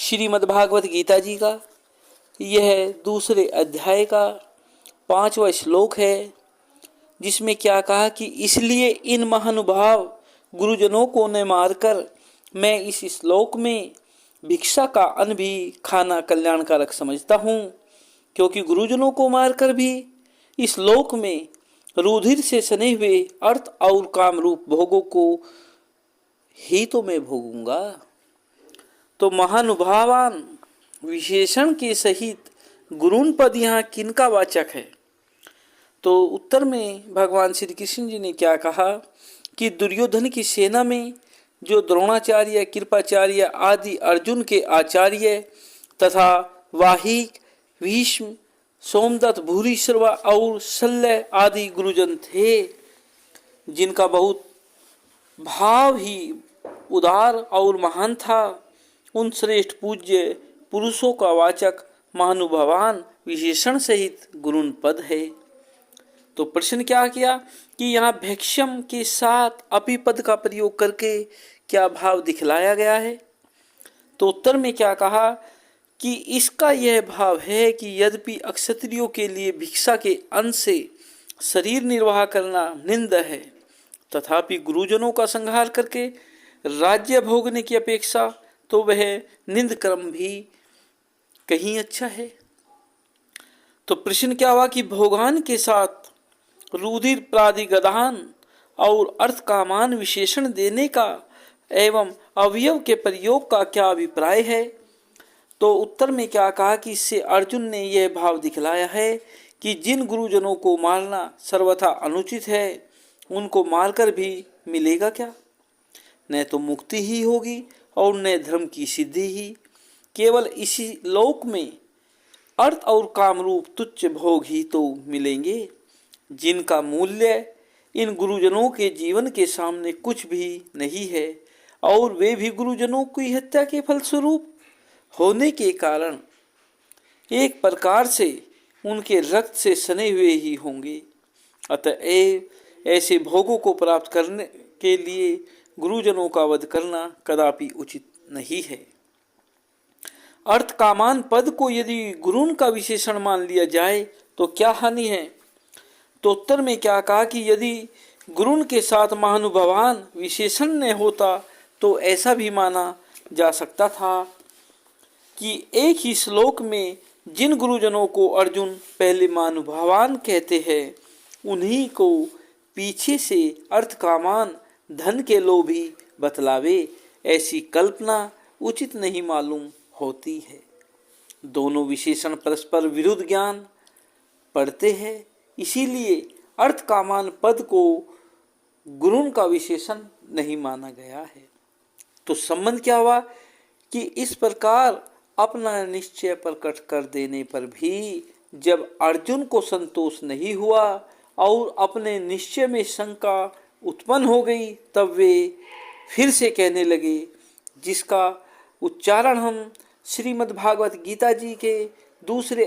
श्रीमद्भागवत गीता जी का यह दूसरे अध्याय का 5वां श्लोक है, जिसमें क्या कहा कि इसलिए इन महानुभाव गुरुजनों को न मारकर मैं इस श्लोक में भिक्षा का अन्न भी खाना कल्याणकारक समझता हूँ, क्योंकि गुरुजनों को मारकर भी इस लोक में रुधिर से सने हुए अर्थ और काम रूप भोगों को ही तो मैं भोगूंगा। तो महानुभावान विशेषण के सहित गुरुन पद यहाँ किनका वाचक है? तो उत्तर में भगवान श्री कृष्ण जी ने क्या कहा कि दुर्योधन की सेना में जो द्रोणाचार्य, कृपाचार्य आदि अर्जुन के आचार्य तथा वाहिक, भीष्म, सोमदत्त, भूरिश्रवा और शल्य आदि गुरुजन थे, जिनका बहुत भाव ही उदार और महान था, उन श्रेष्ठ पूज्य पुरुषों का वाचक महानुभावान विशेषण सहित गुरुन पद है। तो प्रश्न क्या किया कि यहाँ भैक्ष्यम के साथ अपि पद का प्रयोग करके क्या भाव दिखलाया गया है? तो उत्तर में क्या कहा कि इसका यह भाव है कि यद्यपि अक्षत्रियों के लिए भिक्षा के अन्न से शरीर निर्वाह करना निंद है, तथापि गुरुजनों का संहार करके राज्य भोगने की अपेक्षा तो वह निंद कर्म भी कहीं अच्छा है। तो प्रश्न क्या हुआ कि भोगान के साथ रुधिर प्रादिगदान और अर्थ कामान विशेषण देने का एवं अवयव के प्रयोग का क्या अभिप्राय है? तो उत्तर में क्या कहा कि इससे अर्जुन ने यह भाव दिखलाया है कि जिन गुरुजनों को मारना सर्वथा अनुचित है, उनको मारकर भी मिलेगा क्या? न तो मुक्ति ही होगी और न धर्म की सिद्धि ही, केवल इसी लोक में अर्थ और कामरूप तुच्छ भोग ही तो मिलेंगे, जिनका मूल्य इन गुरुजनों के जीवन के सामने कुछ भी नहीं है, और वे भी गुरुजनों की हत्या के फलस्वरूप होने के कारण एक प्रकार से उनके रक्त से सने हुए ही होंगे। अतएव ऐसे भोगों को प्राप्त करने के लिए गुरुजनों का वध करना कदापि उचित नहीं है। अर्थ कामान पद को यदि गुरुन का विशेषण मान लिया जाए तो क्या हानि है? तो उत्तर में क्या कहा कि यदि गुरुन के साथ महानुभावान विशेषण न होता तो ऐसा भी माना जा सकता था कि एक ही श्लोक में जिन गुरुजनों को अर्जुन पहले महानुभावान कहते हैं, उन्हीं को पीछे से अर्थ कामान धन के लोभी बतलावे, ऐसी कल्पना उचित नहीं मालूम होती है। दोनों विशेषण परस्पर विरुद्ध ज्ञान पढ़ते हैं, इसीलिए अर्थ कामान पद को गुरुन का विशेषण नहीं माना गया है। तो संबंध क्या हुआ कि इस प्रकार अपना निश्चय प्रकट कर देने पर भी जब अर्जुन को संतोष नहीं हुआ और अपने निश्चय में शंका उत्पन्न हो गई, तब वे फिर से कहने लगे, जिसका उच्चारण हम श्रीमद्भागवत गीता जी के दूसरे